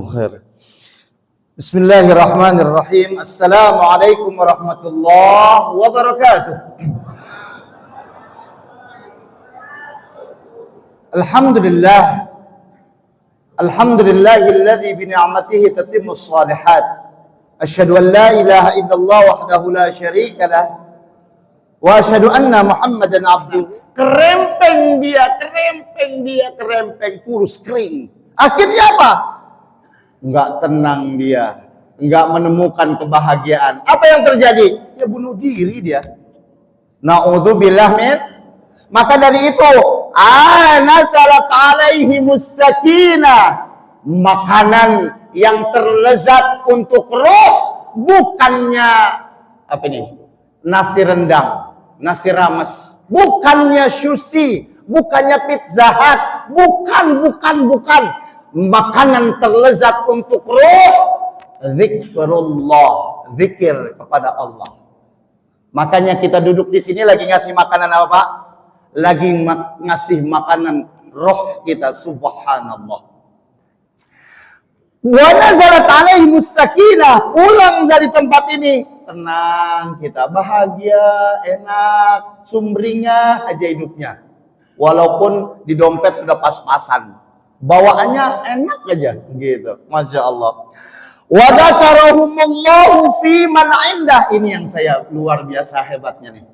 khair. Bismillahirrahmanirrahim. Assalamualaikum warahmatullahi wabarakatuh. Alhamdulillah. Alhamdulillahilladzi bi ni'matihi tatimmus shalihat. Asyhadu an la ilaha illallah wahdahu la syarika lah. Wa asyhadu anna Muhammadan abduhu. Kerempeng dia, kurus kering. Akhirnya apa? Enggak tenang dia, enggak menemukan kebahagiaan. Apa yang terjadi? Dia bunuh diri dia. Na'udzubillah min. Maka dari itu, nazalat alaihi musakinah. Makanan yang terlezat untuk roh, bukannya apa ini? Nasi rendang, nasi rames, bukannya sushi, bukannya pizza hut, bukan. Makanan terlezat untuk roh, zikrullah, zikir kepada Allah. Makanya kita duduk di sini lagi ngasih makanan apa, Pak? Lagi ngasih makanan roh kita, subhanallah. Wa nazalat alaihi musakinah. Pulang dari tempat ini tenang kita, bahagia, enak, sumringah aja hidupnya. Walaupun di dompet udah pas-pasan, bawaannya enak aja gitu. Masya Allah. Wa dzakarahumullahu fi man indah. Ini yang saya luar biasa hebatnya nih.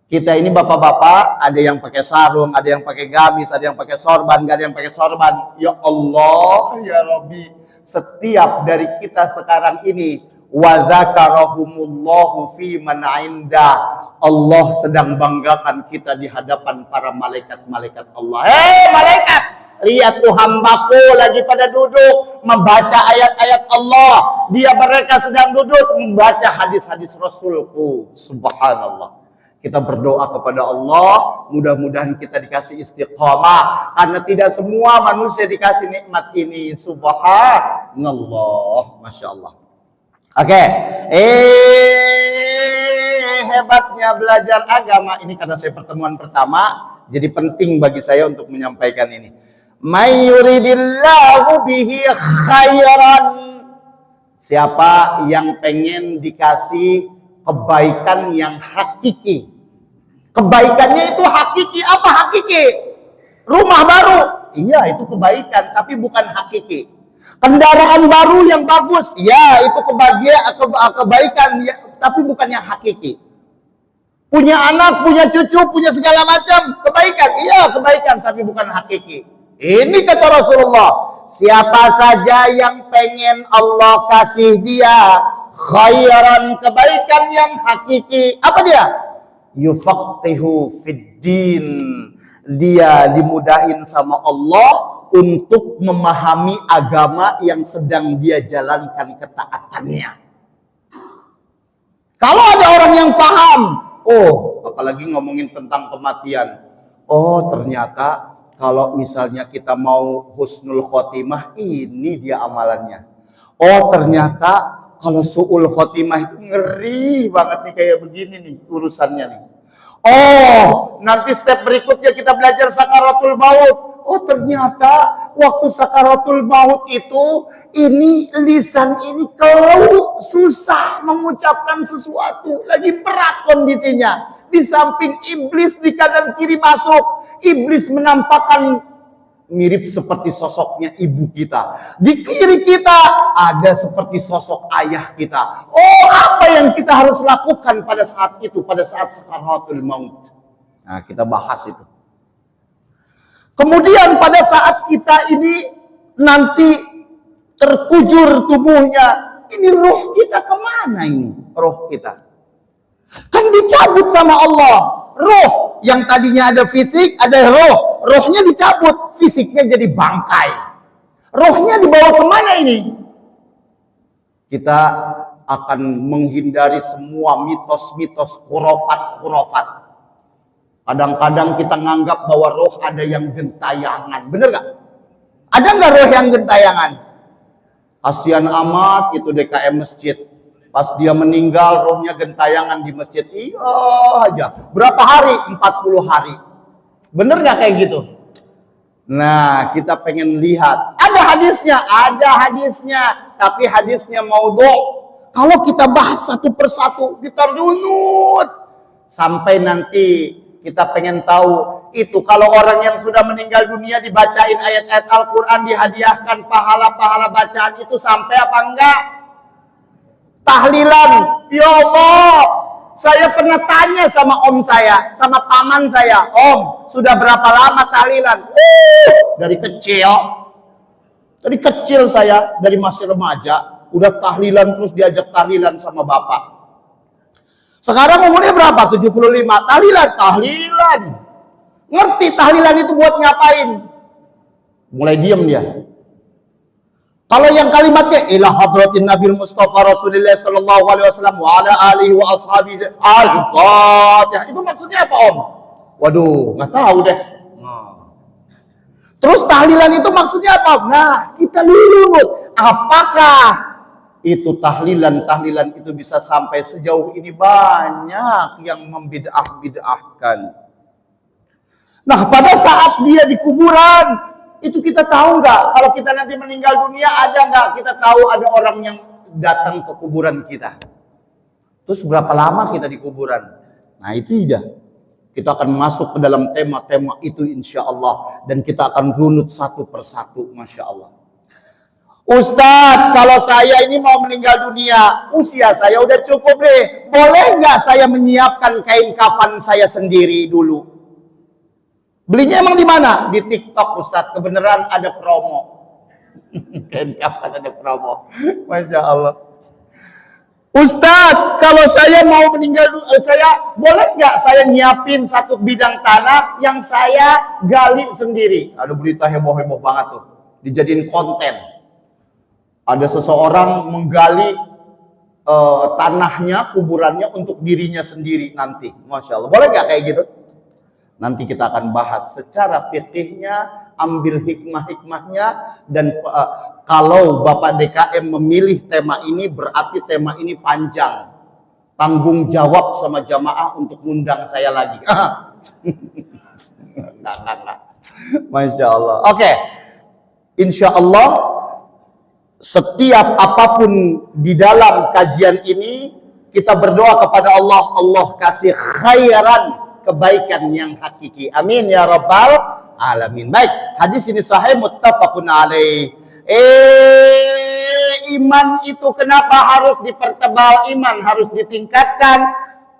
Kita ini bapak-bapak, ada yang pakai sarung, ada yang pakai gamis, ada yang pakai sorban, gak ada yang pakai sorban. Ya Allah, ya Rabbi, setiap dari kita sekarang ini, wa dzakarahumullahu fi man indah. Allah sedang banggakan kita di hadapan para malaikat-malaikat Allah. Hei malaikat, lihat tuh hambaku lagi pada duduk membaca ayat-ayat Allah. Mereka sedang duduk membaca hadis-hadis Rasulku. Subhanallah. Kita berdoa kepada Allah, mudah-mudahan kita dikasih istiqamah, karena tidak semua manusia dikasih nikmat ini. Subhanallah, masya Allah. Oke, hebatnya belajar agama ini, karena saya pertemuan pertama, jadi penting bagi saya untuk menyampaikan ini. May yuridillahu bihi khairan. Siapa yang pengen dikasih kebaikan yang hakiki. Kebaikannya itu hakiki. Apa hakiki? Rumah baru. Iya, itu kebaikan, tapi bukan hakiki. Kendaraan baru yang bagus. Ya, itu kebaikan, ya, tapi bukan yang hakiki. Punya anak, punya cucu, punya segala macam. Kebaikan. Iya, kebaikan, tapi bukan hakiki. Ini kata Rasulullah. Siapa saja yang pengen Allah kasih dia khairan, kebaikan yang hakiki. Apa dia? Yufaqihu fiddin. Dia dimudahin sama Allah untuk memahami agama yang sedang dia jalankan ketaatannya. Kalau ada orang yang paham, apalagi ngomongin tentang kematian. Ternyata kalau misalnya kita mau husnul khotimah, ini dia amalannya. Ternyata kalau su'ul khotimah itu ngeri banget nih, kayak begini nih urusannya nih. Nanti step berikutnya kita belajar sakaratul maut. Ternyata waktu sakaratul maut itu, ini lisan ini kalau susah mengucapkan sesuatu, lagi berat kondisinya. Di samping iblis di kanan kiri masuk, iblis menampakkan mirip seperti sosoknya ibu kita. Di kiri kita ada seperti sosok ayah kita. Apa yang kita harus lakukan pada saat itu, pada saat sakaratul maut? Nah, kita bahas itu. Kemudian pada saat kita ini nanti terkujur tubuhnya, ini roh kita kemana ini? Roh kita kan dicabut sama Allah. Roh yang tadinya ada fisik, ada roh. Rohnya dicabut, fisiknya jadi bangkai. Rohnya dibawa kemana ini? Kita akan menghindari semua mitos-mitos, khurafat-khurafat. Kadang-kadang kita nganggap bahwa roh ada yang gentayangan. Bener gak? Ada nggak roh yang gentayangan? Kasian amat itu DKM masjid. Pas dia meninggal, rohnya gentayangan di masjid. Iya aja. Berapa hari? 40 hari. Bener gak kayak gitu? Nah, kita pengen lihat. Ada ada hadisnya, tapi hadisnya maudhu'. Kalau kita bahas satu persatu, kita runut sampai nanti kita pengen tahu itu kalau orang yang sudah meninggal dunia dibacain ayat-ayat Al-Quran, dihadiahkan pahala-pahala bacaan itu sampai apa enggak? Tahlilan, ya Allah, saya pernah tanya sama om saya, sama paman saya, om, sudah berapa lama tahlilan? Dari kecil saya, dari masih remaja, udah tahlilan terus diajak tahlilan sama bapak. Sekarang umurnya berapa? 75. Tahlilan. Ngerti tahlilan itu buat ngapain? Mulai diam dia. Kalau yang kalimatnya ila hadratin Nabi Mustafa Rasulullah sallallahu alaihi wasallam wa ala alihi wa ashabihi al-Fatihah. Itu maksudnya apa, Om? Waduh, nggak tahu deh. Terus tahlilan itu maksudnya apa? Nah, kita lunut. Apakah itu tahlilan itu bisa sampai sejauh ini? Banyak yang membid'ah-bid'ahkan. Nah, pada saat dia di kuburan, itu kita tahu nggak? Kalau kita nanti meninggal dunia, ada nggak kita tahu ada orang yang datang ke kuburan kita? Terus berapa lama kita di kuburan? Nah, itu aja. Kita akan masuk ke dalam tema-tema itu insya Allah. Dan kita akan runut satu persatu, Masya Allah. Ustadz, kalau saya ini mau meninggal dunia, usia saya udah cukup deh. Boleh nggak saya menyiapkan kain kafan saya sendiri dulu? Belinya emang di mana? Di TikTok, Ustadz. Kebenaran ada promo. Kain kafan ada promo. Masya Allah. Ustadz, kalau saya mau meninggal dunia, saya boleh nggak saya nyiapin satu bidang tanah yang saya gali sendiri? Ada berita heboh-heboh banget tuh. Dijadiin konten. Ada seseorang menggali tanahnya, kuburannya untuk dirinya sendiri nanti. Masya Allah. Boleh nggak kayak gitu? Nanti kita akan bahas secara fikihnya, ambil hikmah-hikmahnya. Dan kalau Bapak DKM memilih tema ini, berarti tema ini panjang. Tanggung jawab sama jamaah untuk ngundang saya lagi. Nah. Masya Allah. Oke. Insya Allah, setiap apapun di dalam kajian ini, kita berdoa kepada Allah, Allah kasih khairan, kebaikan yang hakiki. Amin ya rabbal alamin. Baik, hadis ini sahih muttafaqun alaih. Iman itu kenapa harus dipertebal? Iman harus ditingkatkan.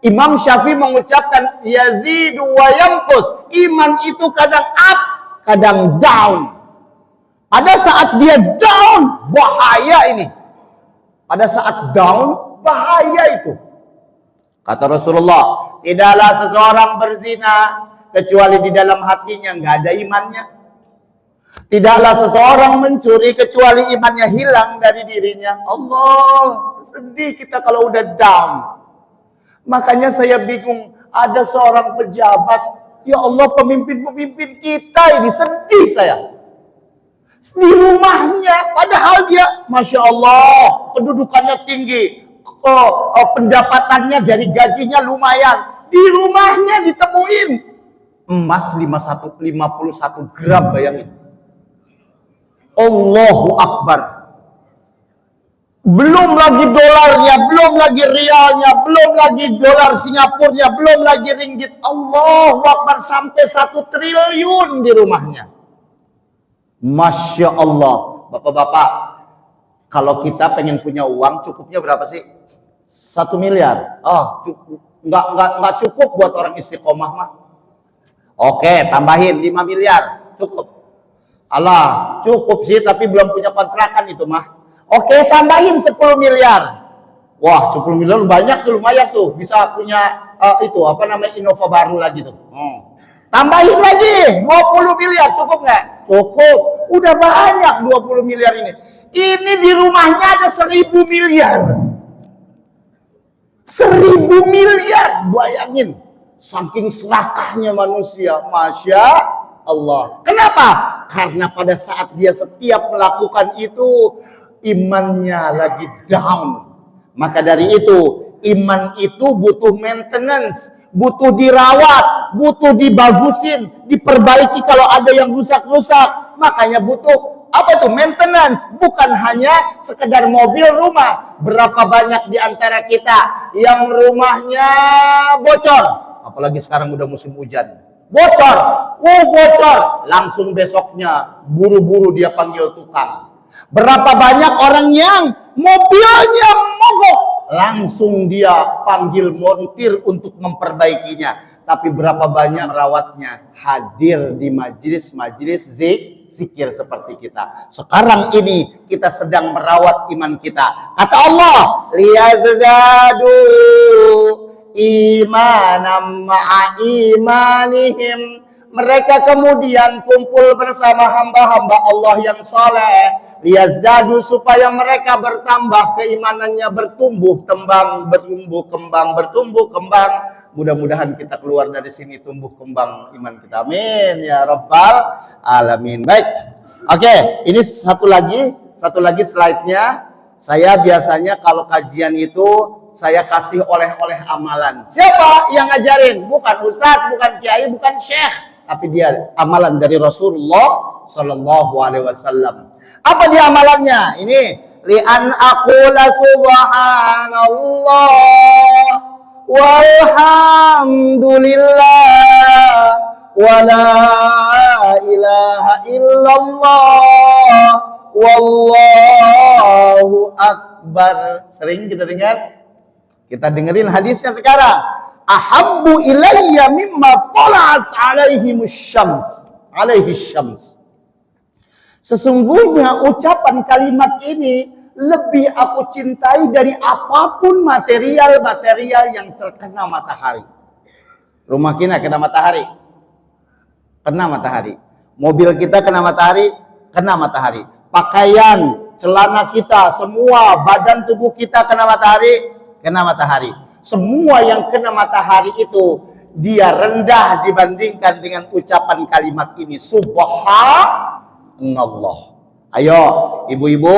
Imam Syafi'i mengucapkan yazidu wa yanqus. Iman itu kadang up, kadang down. Pada saat dia down, bahaya ini. Pada saat down, bahaya itu. Kata Rasulullah, tidaklah seseorang berzina kecuali di dalam hatinya nggak ada imannya. Tidaklah seseorang mencuri kecuali imannya hilang dari dirinya. Allah, sedih kita kalau udah down. Makanya saya bingung, ada seorang pejabat, ya Allah, pemimpin-pemimpin kita ini, sedih saya. Di rumahnya, padahal dia, Masya Allah, kedudukannya tinggi. Pendapatannya dari gajinya lumayan. Di rumahnya ditemuin emas 51 gram, bayangin. Allahu Akbar. Belum lagi dolarnya, belum lagi rialnya, belum lagi dolar Singapurnya, belum lagi ringgit. Allahu Akbar, sampai 1 triliun di rumahnya. Masya Allah. Bapak-bapak, kalau kita pengen punya uang, cukupnya berapa sih? 1 miliar. Cukup. Nggak cukup buat orang istiqomah mah. Oke, tambahin 5 miliar. Cukup. Allah, cukup sih, tapi belum punya kontrakan itu mah. Oke, tambahin 10 miliar. Wah, 10 miliar banyak tuh, lumayan tuh. Bisa punya Innova baru lagi tuh. Tambahin lagi 20 miliar, cukup nggak? Cukup. Udah banyak 20 miliar ini. Ini di rumahnya ada 1000 miliar. 1000 miliar, bayangin. Saking serakahnya manusia, Masya Allah. Kenapa? Karena pada saat dia setiap melakukan itu, imannya lagi down. Maka dari itu, iman itu butuh maintenance, butuh dirawat, butuh dibagusin, diperbaiki kalau ada yang rusak-rusak. Makanya butuh Apa itu? Maintenance. Bukan hanya sekedar mobil, rumah. Berapa banyak di antara kita yang rumahnya bocor. Apalagi sekarang udah musim hujan. Bocor. Bocor. Langsung besoknya buru-buru dia panggil tukang. Berapa banyak orang yang mobilnya mogok. Langsung dia panggil montir untuk memperbaikinya. Tapi berapa banyak merawatnya, hadir di majelis-majelis zikir seperti kita. Sekarang ini kita sedang merawat iman kita. Kata Allah, liyazdadu imanam ma'a imanihim. Mereka kemudian kumpul bersama hamba-hamba Allah yang saleh. Liyazdadu, supaya mereka bertambah keimanannya, bertumbuh kembang, bertumbuh kembang, bertumbuh kembang. Mudah-mudahan kita keluar dari sini tumbuh kembang iman kita. Amin ya rabbal alamin. Baik. Oke, ini satu lagi slide-nya. Saya biasanya kalau kajian itu saya kasih oleh-oleh amalan. Siapa yang ngajarin? Bukan ustadz, bukan kiai, bukan syekh, tapi dia amalan dari Rasulullah sallallahu alaihi wasallam. Apa dia amalannya? Ini li'an aqula subhanallah walhamdulillah wa la ilaha illallah wallahu akbar. Sering kita dengar? Kita dengerin hadisnya sekarang. Ahabbu ilayya mimma tala'at alaihi syams. Sesungguhnya ucapan kalimat ini lebih aku cintai dari apapun material-material yang terkena matahari. Rumah kita kena matahari. Kena matahari. Mobil kita kena matahari. Kena matahari. Pakaian, celana kita, semua badan tubuh kita kena matahari. Kena matahari. Semua yang kena matahari itu dia rendah dibandingkan dengan ucapan kalimat ini. Subhanallah. Ayo, ibu-ibu,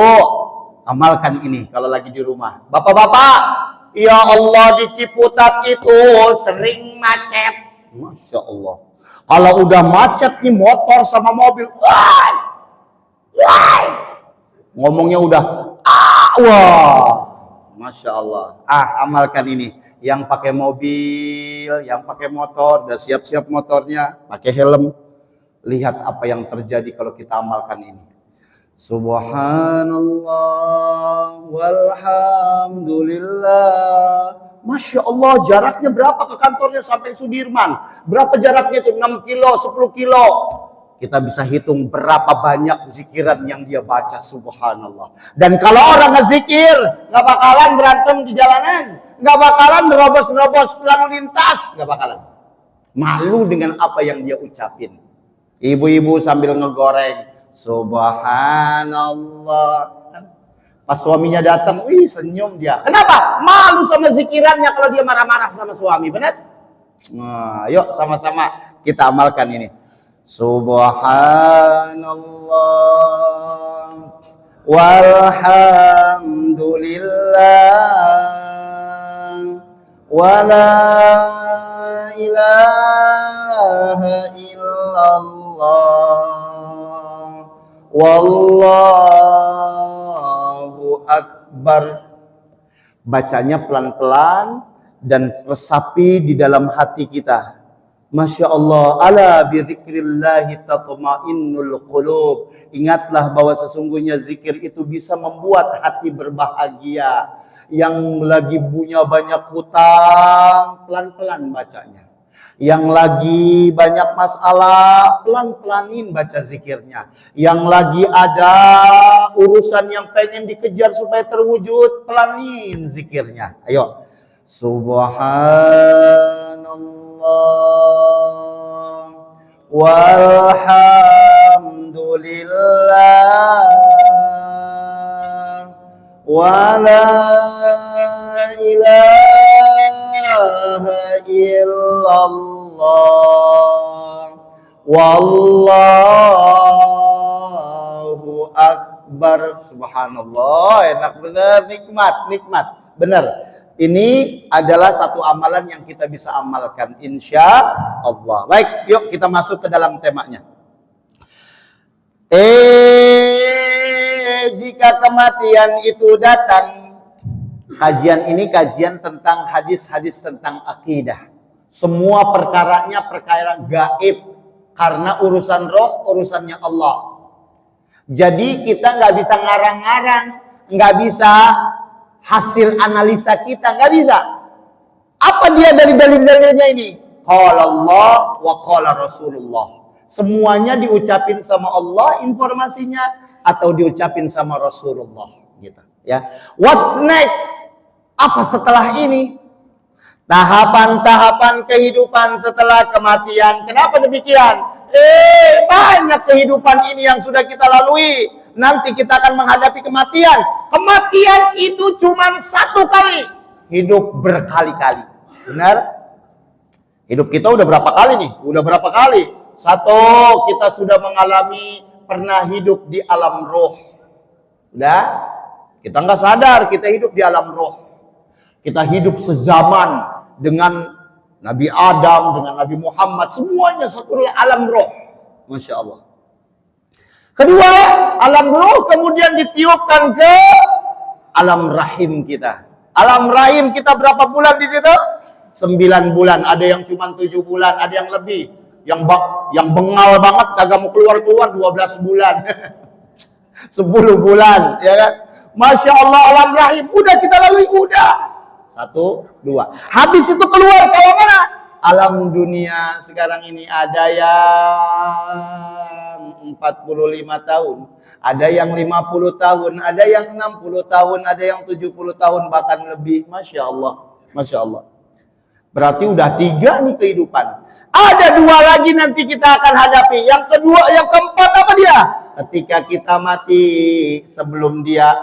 amalkan ini kalau lagi di rumah. Bapak-bapak, ya Allah, di Ciputat itu sering macet. Masya Allah. Kalau udah macet nih motor sama mobil, wah, ngomongnya udah, wah, Masya Allah. Amalkan ini. Yang pakai mobil, yang pakai motor, udah siap-siap motornya, pakai helm. Lihat apa yang terjadi kalau kita amalkan ini. Subhanallah walhamdulillah. Masya Allah, jaraknya berapa ke kantornya sampai Sudirman? Berapa jaraknya itu? 6 kilo, 10 kilo. Kita bisa hitung berapa banyak zikiran yang dia baca. Subhanallah. Dan kalau orang ngezikir, gak bakalan berantem di jalanan. Gak bakalan nerobos-nerobos lalu lintas. Gak bakalan. Malu dengan apa yang dia ucapin. Ibu-ibu sambil ngegoreng. Subhanallah. Pas suaminya datang, wih senyum dia. Kenapa? Malu sama zikirannya kalau dia marah-marah sama suami. Benar? Nah, yuk sama-sama kita amalkan ini. Subhanallah walhamdulillah wa la ilaha illallah wallahu akbar. Bacanya pelan-pelan dan resapi di dalam hati kita. Masya Allah, ala bidzikrillahi tatma'innul qulub. Ingatlah bahwa sesungguhnya zikir itu bisa membuat hati berbahagia. Yang lagi punya banyak hutang, pelan-pelan bacanya. Yang lagi banyak masalah, pelan-pelanin baca zikirnya. Yang lagi ada urusan yang pengen dikejar supaya terwujud, pelanin zikirnya. Ayo. Subhanallah walhamdulillah wa la ilaha illallah wallahu akbar. Subhanallah, enak bener, nikmat bener. Ini adalah satu amalan yang kita bisa amalkan insya Allah. Baik, yuk kita masuk ke dalam temanya. jika kematian itu datang. Kajian ini kajian tentang hadis-hadis tentang akidah. Semua perkaranya perkara gaib. Karena urusan roh, urusannya Allah. Jadi kita nggak bisa ngarang-ngarang. Nggak bisa hasil analisa kita. Nggak bisa. Apa dia dari dalil-dalilnya ini? Qala Allah wa qala Rasulullah. Semuanya diucapin sama Allah informasinya atau diucapin sama Rasulullah gitu ya. What's next? Apa setelah ini? Tahapan-tahapan kehidupan setelah kematian. Kenapa demikian? Banyak kehidupan ini yang sudah kita lalui. Nanti kita akan menghadapi kematian. Kematian itu cuma satu kali. Hidup berkali-kali. Benar? Hidup kita udah berapa kali nih? Udah berapa kali? Satu, kita sudah mengalami pernah hidup di alam roh. Udah? Kita nggak sadar kita hidup di alam roh. Kita hidup sezaman dengan Nabi Adam, dengan Nabi Muhammad. Semuanya satu alam roh. Masya Allah. Kedua, alam roh kemudian ditiupkan ke alam rahim kita. Alam rahim kita berapa bulan di situ? 9 bulan. Ada yang cuma 7 bulan, ada yang lebih. Yang bengal banget kagak mau keluar-keluar 12 bulan. 10 bulan, ya kan? Masya Allah, alam rahim udah kita lalui, udah. 1, 2. Habis itu keluar ke mana? Alam dunia sekarang ini ada yang 45 tahun, ada yang 50 tahun, ada yang 60 tahun, ada yang 70 tahun bahkan lebih. Masya Allah, Masya Allah. Berarti udah 3 nih kehidupan. Ada 2 lagi nanti kita akan hadapi. Yang kedua, yang keempat apa dia? Ketika kita mati, sebelum dia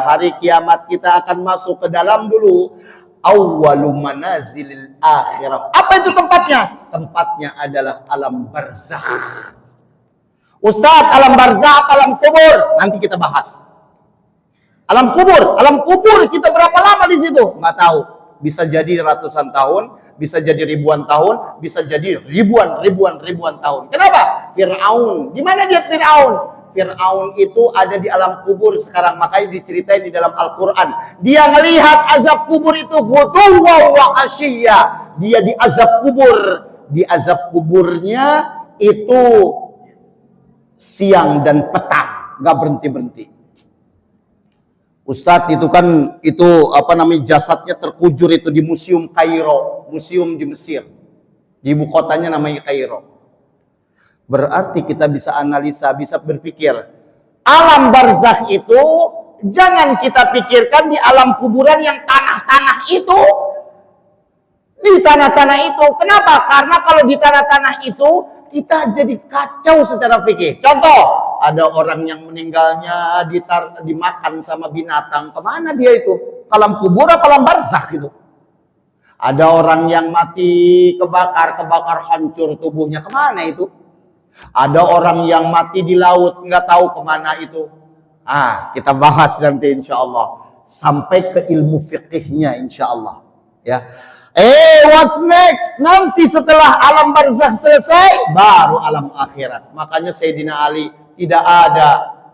hari kiamat kita akan masuk ke dalam dulu awwalu manazilil akhirah. Apa itu tempatnya? Tempatnya adalah alam barzakh. Ustaz, alam barzakh, alam kubur nanti kita bahas. Alam kubur kita berapa lama di situ? Nggak tahu. Bisa jadi ratusan tahun, bisa jadi ribuan tahun, bisa jadi ribuan tahun. Kenapa? Fir'aun. Di mana dia Fir'aun? Fir'aun itu ada di alam kubur sekarang. Makanya diceritain di dalam Al-Quran. Dia melihat azab kubur itu ghuduwwa wa asyiyya. Dia di azab kubur. Di azab kuburnya itu siang dan petang. Nggak berhenti-berhenti. Ustadz itu kan jasadnya terkujur itu di Museum Kairo, museum di Mesir. Di ibu kotanya namanya Kairo. Berarti kita bisa analisa, bisa berpikir. Alam barzakh itu jangan kita pikirkan di alam kuburan yang tanah-tanah itu. Di tanah-tanah itu. Kenapa? Karena kalau di tanah-tanah itu kita jadi kacau secara fikih. Contoh. Ada orang yang meninggalnya dimakan sama binatang. Kemana dia itu? Alam kubur apa alam barzakh itu? Ada orang yang mati kebakar hancur tubuhnya. Kemana itu? Ada orang yang mati di laut, nggak tahu kemana itu. Kita bahas nanti insya Allah. Sampai ke ilmu fikihnya insya Allah. Ya. What's next? Nanti setelah alam barzakh selesai, baru alam akhirat. Makanya Sayyidina Ali tidak ada,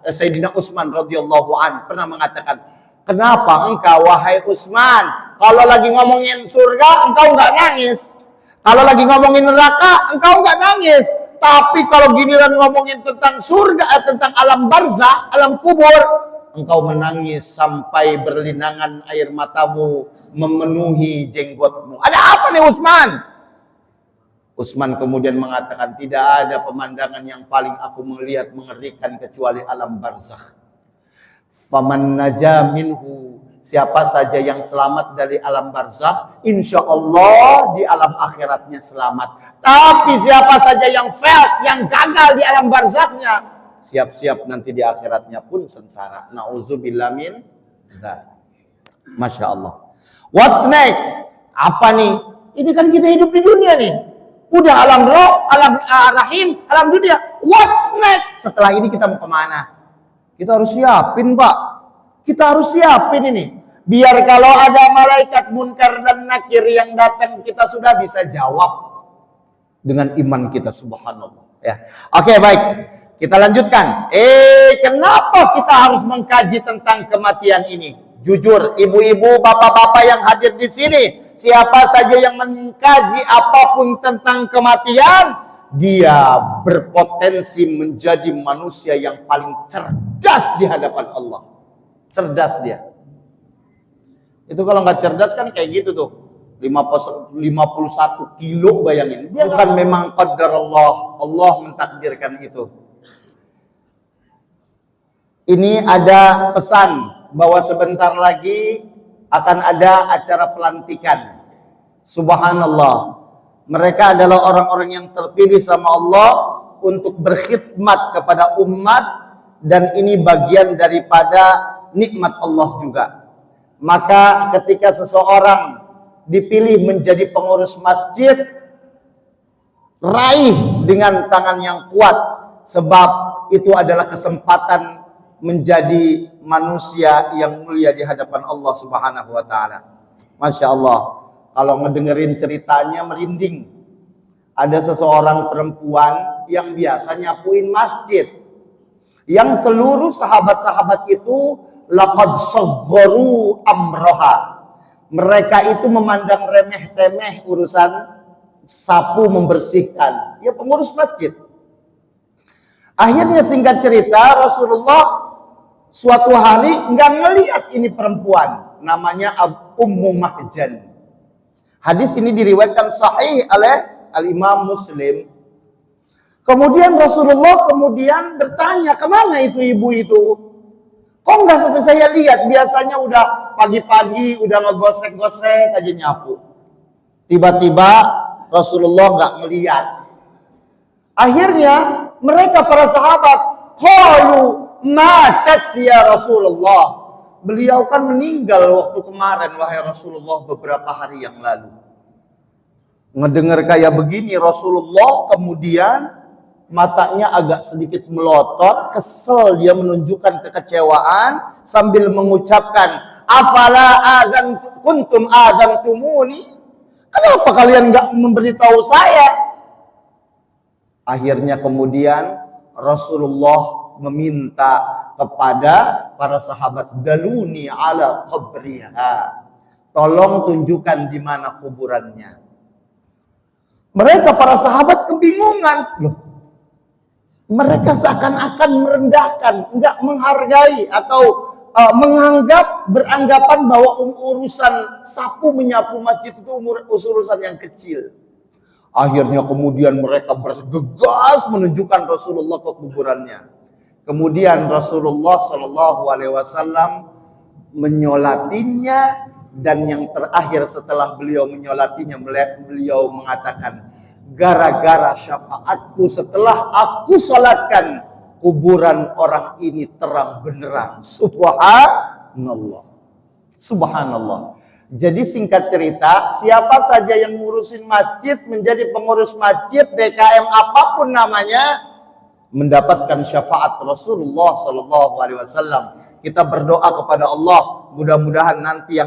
Sayyidina Utsman radhiyallahu an pernah mengatakan, kenapa engkau wahai Utsman kalau lagi ngomongin surga engkau nggak nangis, kalau lagi ngomongin neraka engkau nggak nangis, tapi kalau giliran ngomongin tentang surga, tentang alam barzakh, alam kubur, engkau menangis sampai berlinangan air matamu memenuhi jenggotmu. Ada apa nih Utsman? Utsman kemudian mengatakan, tidak ada pemandangan yang paling aku melihat mengerikan kecuali alam barzakh. Faman naja minhu, siapa saja yang selamat dari alam barzakh, insya Allah di alam akhiratnya selamat. Tapi siapa saja yang fail, yang gagal di alam barzakhnya, siap-siap nanti di akhiratnya pun sengsara. Nauzubillah min dzalik. Masya Allah. What's next? Apa nih? Ini kan kita hidup di dunia nih. Udah alam roh, alam rahim, alam dunia. What's next? Setelah ini kita mau kemana? Kita harus siapin, Pak. Kita harus siapin ini. Biar kalau ada malaikat munkar dan nakir yang datang, kita sudah bisa jawab dengan iman kita, subhanallah. Ya. Oke, baik. Kita lanjutkan. Kenapa kita harus mengkaji tentang kematian ini? Jujur, ibu-ibu, bapak-bapak yang hadir di sini, siapa saja yang mengkaji apapun tentang kematian, dia berpotensi menjadi manusia yang paling cerdas di hadapan Allah. Cerdas dia. Itu kalau nggak cerdas kan kayak gitu tuh. 51 kilo bayangin. Bukan memang qadar Allah mentakdirkan itu. Ini ada pesan bahwa sebentar lagi akan ada acara pelantikan. Subhanallah. Mereka adalah orang-orang yang terpilih sama Allah untuk berkhidmat kepada umat, dan ini bagian daripada nikmat Allah juga. Maka ketika seseorang dipilih menjadi pengurus masjid, raih dengan tangan yang kuat, sebab itu adalah kesempatan menjadi manusia yang mulia di hadapan Allah Subhanahu wa taala. Masya Allah, kalau ngedengerin ceritanya merinding. Ada seseorang perempuan yang biasa nyapuin masjid, yang seluruh sahabat-sahabat itu laqad saghharu amroha. Mereka itu memandang remeh-temeh urusan sapu membersihkan. Ya pengurus masjid. Akhirnya singkat cerita, Rasulullah suatu hari nggak ngelihat ini perempuan, namanya Ummu Mahjan. Hadis ini diriwayatkan sahih oleh Al-Imam Muslim. Kemudian Rasulullah bertanya, kemana itu ibu itu? Kok nggak selesai saya lihat? Biasanya udah pagi-pagi udah ngegosrek-gosrek aja nyapu. Tiba-tiba Rasulullah nggak ngelihat. Akhirnya mereka para sahabat, qalu matat ya Rasulullah. Beliau kan meninggal waktu kemarin, wahai Rasulullah, beberapa hari yang lalu. Ngedengar kayak begini Rasulullah, kemudian matanya agak sedikit melotot, kesel, dia menunjukkan kekecewaan sambil mengucapkan, afala kuntum adzantumuni? Kenapa kalian nggak memberitahu saya? Akhirnya kemudian Rasulullah meminta kepada para sahabat, daluni ala qabriha, tolong tunjukkan di mana kuburannya. Mereka para sahabat kebingungan. Loh, mereka seakan-akan merendahkan, enggak menghargai atau beranggapan bahwa urusan sapu menyapu masjid itu urusan yang kecil. Akhirnya kemudian mereka bergegas menunjukkan Rasulullah ke kuburannya. Kemudian Rasulullah Shallallahu Alaihi Wasallam menyolatinya, dan yang terakhir setelah beliau menyolatinya, beliau mengatakan, gara-gara syafaatku setelah aku salatkan, kuburan orang ini terang benderang. Subhanallah. Subhanallah. Jadi singkat cerita, siapa saja yang ngurusin masjid, menjadi pengurus masjid, DKM apapun namanya, mendapatkan syafaat Rasulullah Sallallahu Alaihi Wasallam. Kita berdoa kepada Allah, mudah-mudahan nanti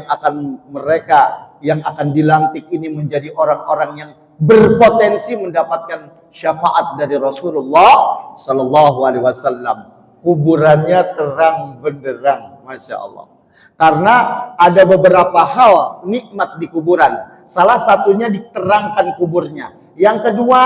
mereka yang akan dilantik ini menjadi orang-orang yang berpotensi mendapatkan syafaat dari Rasulullah Sallallahu Alaihi Wasallam. Kuburannya terang benderang, masya Allah. Karena ada beberapa hal nikmat di kuburan. Salah satunya diterangkan kuburnya. Yang kedua,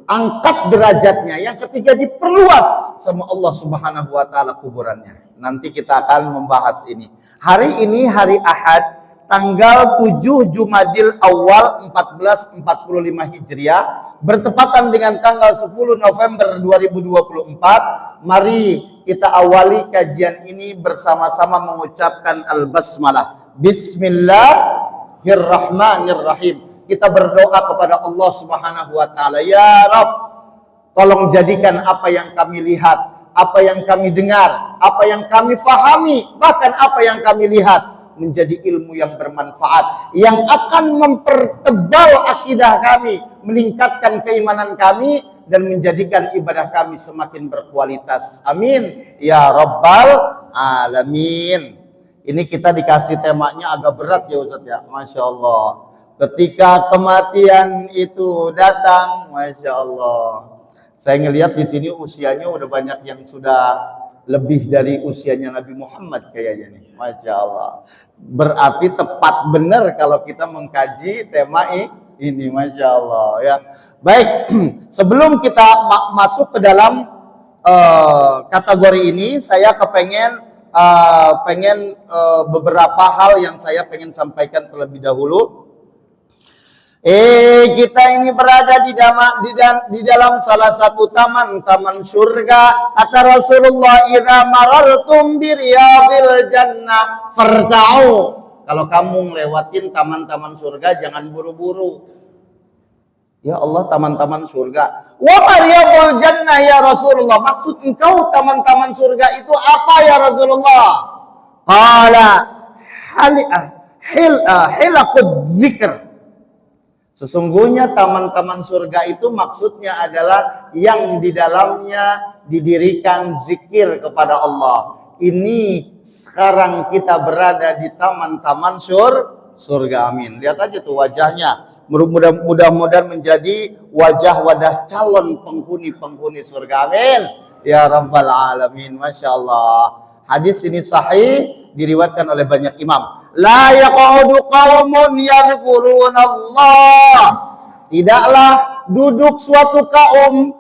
angkat derajatnya. Yang ketiga, diperluas sama Allah Subhanahu wa taala kuburannya. Nanti kita akan membahas ini. Hari ini hari Ahad, tanggal 7 Jumadil Awal 1445 Hijriah, bertepatan dengan tanggal 10 November 2024. Mari kita awali kajian ini bersama-sama mengucapkan al-basmalah. Bismillahirrahmanirrahim. Kita berdoa kepada Allah Subhanahu wa taala, ya Rabb, tolong jadikan apa yang kami lihat, apa yang kami dengar, apa yang kami fahami, bahkan apa yang kami lihat menjadi ilmu yang bermanfaat, yang akan mempertebal akidah kami, meningkatkan keimanan kami, dan menjadikan ibadah kami semakin berkualitas. Amin ya Rabbal Alamin. Ini kita dikasih temanya agak berat ya Ustaz ya. Masya Allah. Ketika kematian itu datang, Masya Allah, Saya ngelihat di sini usianya udah banyak yang sudah lebih dari usianya Nabi Muhammad kayaknya nih. Masya Allah. Berarti tepat benar kalau kita mengkaji tema ini. Masya Allah ya. Baik, sebelum kita masuk ke dalam kategori ini, saya pengen beberapa hal yang saya pengen sampaikan terlebih dahulu. Kita ini berada di dalam salah satu taman surga. Kata Rasulullah, "Idza marartum bi riyadil jannah farta'u." Kalau kamu ngelewatin taman-taman surga, jangan buru-buru. Ya Allah, taman-taman surga. Wa riyadul jannah ya Rasulullah. Maksud engkau taman-taman surga itu apa ya Rasulullah? Qala hilaqud dzikr. Sesungguhnya taman-taman surga itu maksudnya adalah yang di dalamnya didirikan zikir kepada Allah. Ini sekarang kita berada di taman-taman surga. Amin. Lihat aja tuh wajahnya. Mudah-mudahan menjadi wajah calon penghuni surga. Amin. Ya Rabbal Alamin. Masya Allah. Hadis ini sahih, diriwayatkan oleh banyak imam. La yaqudu qaumun yadhkurunallah. Tidaklah duduk suatu kaum.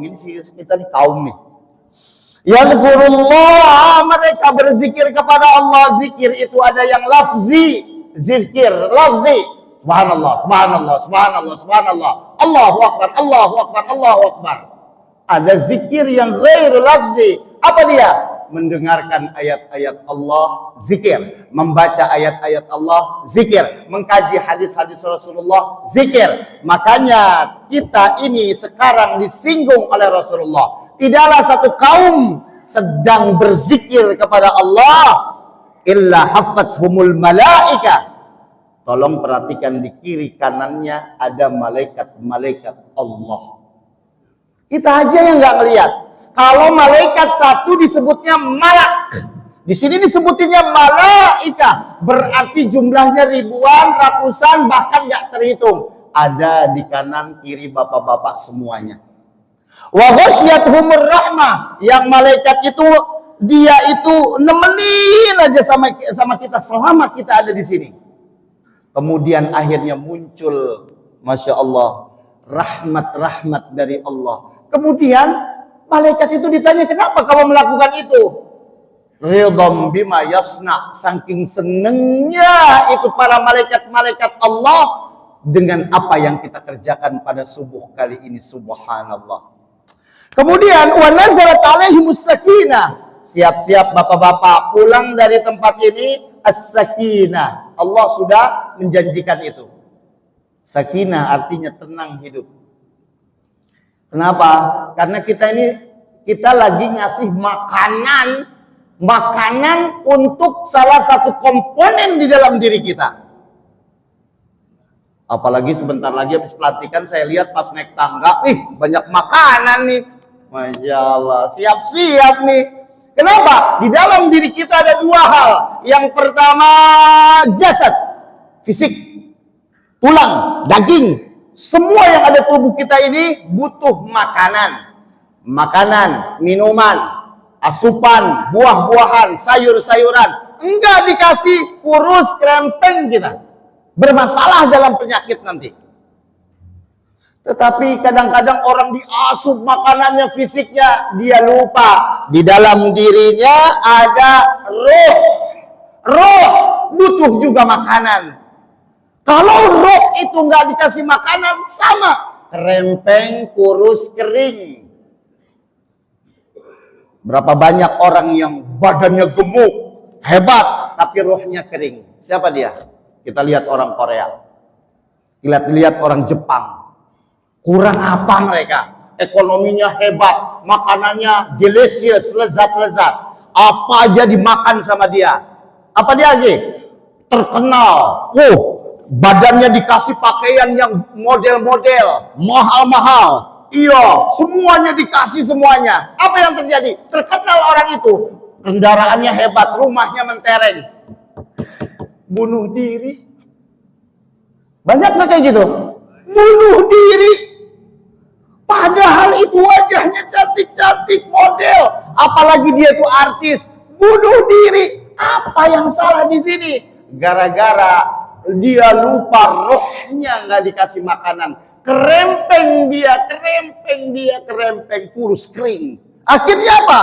Ini sih kita nih kaum nih. Yadhkurullah, mereka berzikir kepada Allah. Zikir itu ada yang lafzi, zikir lafzi. Subhanallah, subhanallah, subhanallah, subhanallah. Allahu akbar, Allahu akbar, Allahu akbar. Ada zikir yang ghair lafzi. Apa dia? Mendengarkan ayat-ayat Allah, zikir. Membaca ayat-ayat Allah, zikir. Mengkaji hadis-hadis Rasulullah, zikir. Makanya kita ini sekarang disinggung oleh Rasulullah. Tidaklah satu kaum sedang berzikir kepada Allah illa hafathumul malaika. Tolong perhatikan di kiri kanannya ada malaikat-malaikat Allah. Kita aja yang nggak ngelihat. Kalau malaikat satu disebutnya malak. Di sini disebutinnya malaika. Berarti jumlahnya ribuan, ratusan, bahkan nggak terhitung. Ada di kanan kiri bapak-bapak semuanya. Wa ghasyiyatuhumur rahmah. Yang malaikat itu dia itu nemenin aja sama kita selama kita ada di sini. Kemudian akhirnya muncul, Masya Allah, rahmat-rahmat dari Allah. Kemudian malaikat itu ditanya, kenapa kamu melakukan itu? Ridham bima yasna. Saking senengnya itu para malaikat-malaikat Allah dengan apa yang kita kerjakan pada subuh kali ini. Subhanallah. Kemudian wa nazalat alaihimus sakinah. Siap-siap bapak-bapak pulang dari tempat ini, as-sakinah. Allah sudah menjanjikan itu. Sakinah artinya tenang hidup. Kenapa? Karena kita lagi ngasih makanan untuk salah satu komponen di dalam diri kita. Apalagi sebentar lagi habis pelantikan saya lihat pas naik tangga, banyak makanan nih. Masya Allah, siap-siap nih. Kenapa? Di dalam diri kita ada dua hal. Yang pertama jasad, fisik, tulang, daging. Semua yang ada tubuh kita ini butuh makanan. Makanan, minuman, asupan, buah-buahan, sayur-sayuran. Enggak dikasih, kurus, krempeng kita. Bermasalah dalam penyakit nanti. Tetapi kadang-kadang orang diasup makanannya, fisiknya, dia lupa. Di dalam dirinya ada roh. Roh butuh juga makanan. Kalau roh itu nggak dikasih makanan, sama. Krempeng, kurus, kering. Berapa banyak orang yang badannya gemuk, hebat, tapi rohnya kering. Siapa dia? Kita lihat orang Korea. Lihat orang Jepang. Kurang apa mereka? Ekonominya hebat, makanannya delicious, lezat-lezat. Apa aja dimakan sama dia. Apa dia lagi? Terkenal. Badannya dikasih pakaian yang model-model, mahal-mahal. Iya, semuanya dikasih semuanya. Apa yang terjadi? Terkenal orang itu. Kendaraannya hebat, rumahnya mentereng. Bunuh diri. Banyak nggak kayak gitu? Bunuh diri. Padahal itu wajahnya cantik-cantik, model. Apalagi dia tuh artis. Bunuh diri. Apa yang salah di sini? Gara-gara dia lupa rohnya nggak dikasih makanan. Kerempeng dia, kurus kering. Akhirnya apa?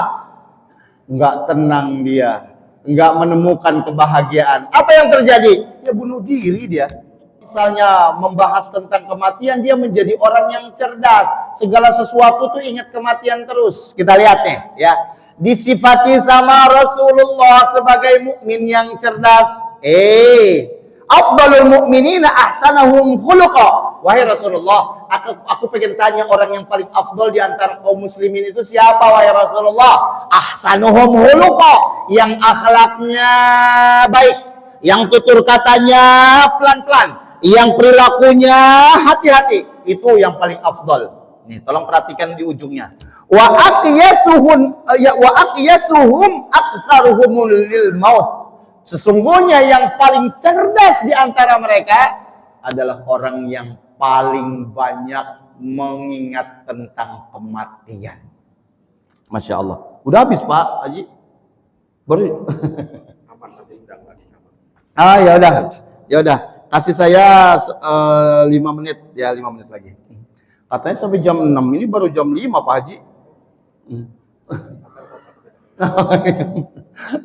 Nggak tenang dia. Nggak menemukan kebahagiaan. Apa yang terjadi? Ya bunuh diri dia. Misalnya membahas tentang kematian, dia menjadi orang yang cerdas. Segala sesuatu tuh ingat kematian terus. Kita lihat nih, ya. Disifati sama Rasulullah sebagai mukmin yang cerdas. Afdalul mu'minina ahsanahum khuluqa. Wahai Rasulullah, aku pengen tanya orang yang paling afdal di antara kaum muslimin itu siapa, wahai Rasulullah? Ahsanuhum khuluqa, yang akhlaknya baik, yang tutur katanya pelan-pelan, yang perilakunya hati-hati, itu yang paling afdal. Nih, tolong perhatikan di ujungnya. Wa aqyasuhum aktsaruhumul lil maut. Sesungguhnya yang paling cerdas di antara mereka adalah orang yang paling banyak mengingat tentang kematian. Masya Allah. Udah habis Pak Haji? Baru? Ya udah. Ya udah. Kasih saya 5 menit. Ya 5 menit lagi. Katanya sampai jam 6. Ini baru jam 5 Pak Haji.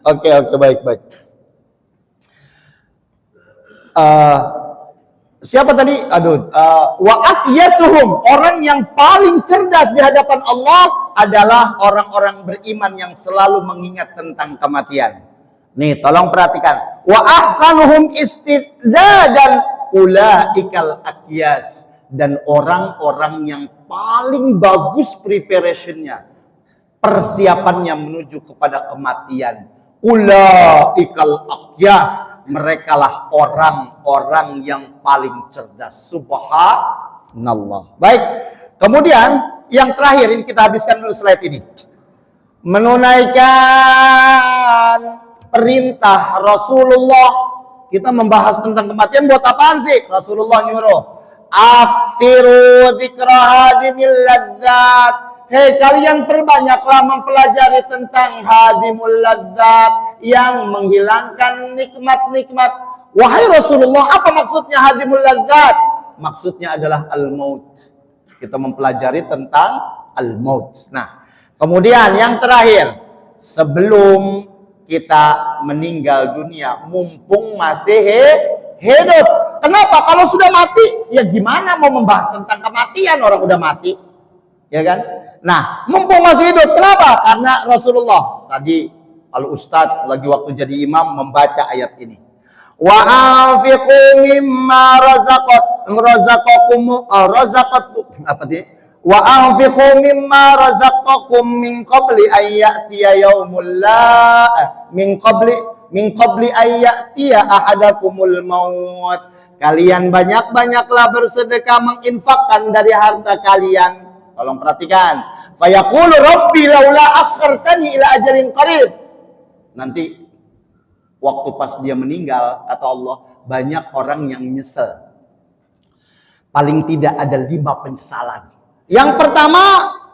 Oke, baik. Siapa tadi? Wa aqyasuhum, orang yang paling cerdas di hadapan Allah adalah orang-orang beriman yang selalu mengingat tentang kematian. Nih, tolong perhatikan. Wa ahsanuhum istidadan ulaikal aqyas, dan orang-orang yang paling bagus preparationnya, persiapannya menuju kepada kematian. Ulaikal aqyas, merekalah orang-orang yang paling cerdas. Subhanallah. Baik. Kemudian yang terakhir, ini kita habiskan dulu slide ini. Menunaikan perintah Rasulullah. Kita membahas tentang kematian buat apaan sih? Rasulullah nyuruh, "Aktsiru dzikra hadimil ladzat." Hei, kalian perbanyaklah mempelajari tentang hadimul ladzat, yang menghilangkan nikmat-nikmat. Wahai Rasulullah, apa maksudnya hadimul ladzat? Maksudnya adalah al-maut. Kita mempelajari tentang al-maut. Nah, kemudian yang terakhir, sebelum kita meninggal dunia, mumpung masih hidup. Kenapa? Kalau sudah mati, ya gimana mau membahas tentang kematian, orang udah mati. Ya kan? Nah, mumpung masih hidup. Kenapa? Karena Rasulullah tadi Al-Ustadz lagi waktu jadi imam membaca ayat ini. Wa anfiqu mimma Wa anfiqu mimma razaqakum min qabli ayyatiya ahadakumul maut. Kalian banyak-banyaklah bersedekah, menginfakkan dari harta kalian. Tolong perhatikan. Fayaqulu rabbi laula akhartani ila ajalin qarib. Nanti waktu pas dia meninggal, kata Allah, banyak orang yang nyesel. Paling tidak ada 5 penyesalan. Yang pertama,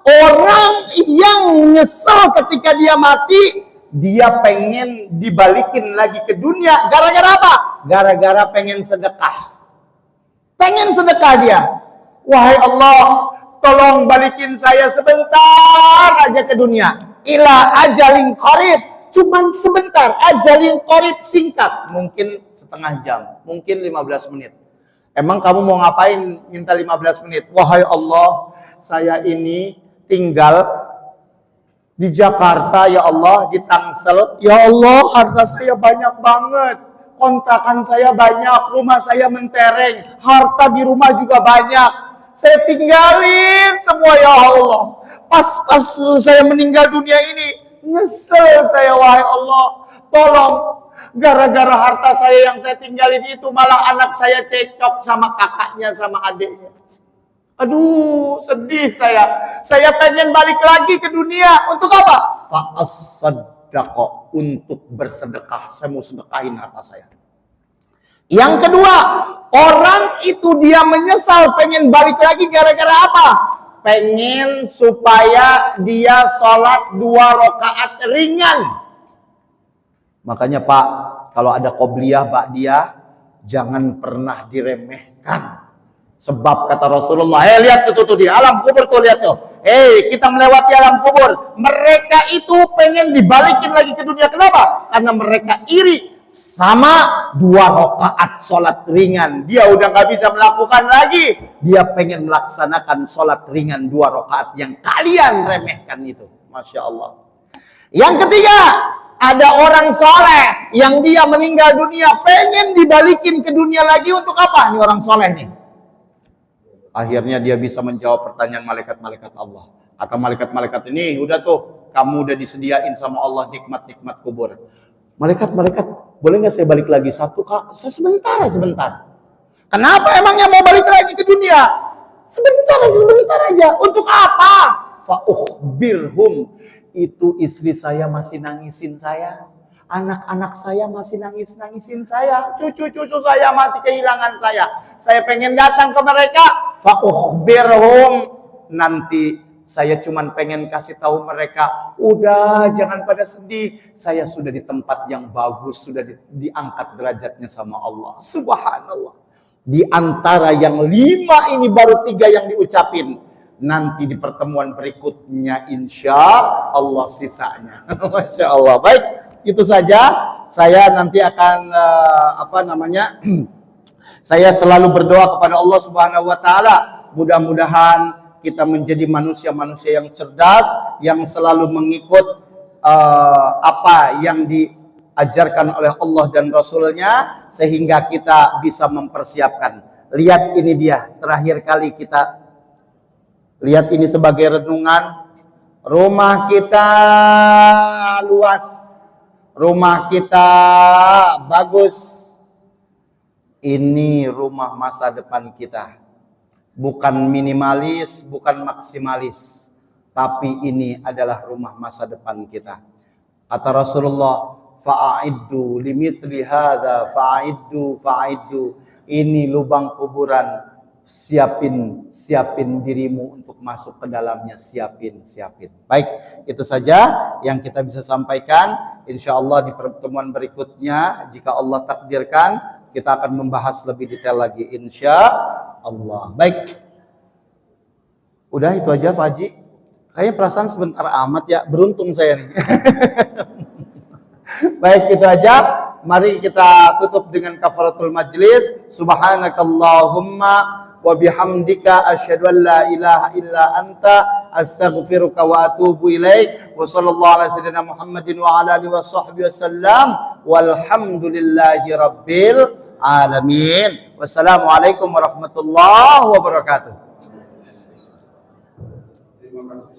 orang yang nyesel ketika dia mati, dia pengen dibalikin lagi ke dunia. Gara-gara apa? Gara-gara pengen sedekah. Pengen sedekah dia. Wahai Allah, tolong balikin saya sebentar aja ke dunia. Ila ajalin qarib. Cuman sebentar, ajalin qarib singkat, mungkin setengah jam, mungkin 15 menit. Emang kamu mau ngapain minta 15 menit? Wahai Allah, saya ini tinggal di Jakarta, ya Allah, di Tangsel. Ya Allah, harta saya banyak banget. Kontrakan saya banyak, rumah saya mentereng, harta di rumah juga banyak. Saya tinggalin semua, ya Allah. Pas saya meninggal dunia ini, nyesel saya, wahai Allah. Tolong, gara-gara harta saya yang saya tinggalin itu, malah anak saya cekcok sama kakaknya, sama adiknya. Aduh, sedih saya. Saya pengen balik lagi ke dunia. Untuk apa? Fa'as-saddaqa, untuk bersedekah. Saya mau sedekahin harta saya. Yang kedua, orang itu dia menyesal pengen balik lagi gara-gara apa? pengen supaya dia sholat 2 rakaat ringan. Makanya Pak, kalau ada qobliyah, ba'diyah, jangan pernah diremehkan. Sebab kata Rasulullah, lihat tuh di alam kubur tuh, lihat tuh. Kita melewati alam kubur. Mereka itu pengen dibalikin lagi ke dunia. Kenapa? Karena mereka iri sama 2 rakaat sholat ringan. Dia udah nggak bisa melakukan lagi. Dia pengen melaksanakan sholat ringan 2 rakaat yang kalian remehkan itu. Masya Allah. Yang ketiga, ada orang soleh yang dia meninggal dunia pengen dibalikin ke dunia lagi untuk apa? Ini orang soleh nih. Akhirnya dia bisa menjawab pertanyaan malaikat-malaikat Allah. Atau malaikat-malaikat ini, udah tuh, kamu udah disediain sama Allah nikmat-nikmat kubur. Malaikat-malaikat, boleh nggak saya balik lagi? Sebentar. Kenapa emangnya mau balik lagi ke dunia? Sebentar aja. Untuk apa? Fa'ukhbirhum. Itu istri saya masih nangisin saya. Anak-anak saya masih nangis-nangisin saya. Cucu-cucu saya masih kehilangan saya. Saya pengen datang ke mereka. Fa'ukhbirhum. Nanti saya cuman pengen kasih tahu mereka, udah jangan pada sedih. Saya sudah di tempat yang bagus, sudah diangkat derajatnya sama Allah. Subhanallah. Di antara yang 5 ini baru 3 yang diucapin. Nanti di pertemuan berikutnya insya Allah sisanya. Masya Allah. Baik, itu saja. Saya nanti akan saya selalu berdoa kepada Allah Subhanahu wa taala, mudah-mudahan kita menjadi manusia-manusia yang cerdas, yang selalu mengikut apa yang diajarkan oleh Allah dan Rasulnya, sehingga kita bisa mempersiapkan. Lihat ini dia, terakhir kali kita lihat ini sebagai renungan. Rumah kita luas, rumah kita bagus. Ini rumah masa depan kita. Bukan minimalis, bukan maksimalis, tapi ini adalah rumah masa depan kita. Kata Rasulullah, fa'iddu limithli hadza fa'iddu. Ini lubang kuburan, siapin dirimu untuk masuk ke dalamnya, siapin. Baik, itu saja yang kita bisa sampaikan. Insyaallah di pertemuan berikutnya, jika Allah takdirkan, kita akan membahas lebih detail lagi insya Allah. Baik. Udah itu aja Pak Haji. Kayaknya perasaan sebentar amat ya. Beruntung saya nih. Baik, itu aja. Mari kita tutup dengan kafaratul majlis. Subhanakallahumma wa bihamdika asyhadu an la ilaha illa anta astaghfiruka wa atubu ilaik. Wa sallallahu ala sayyidina Muhammadin wa ala alihi wa sahbihi wasallam. Walhamdulillahi rabbil alamin. Wassalamualaikum warahmatullahi wabarakatuh. Terima kasih.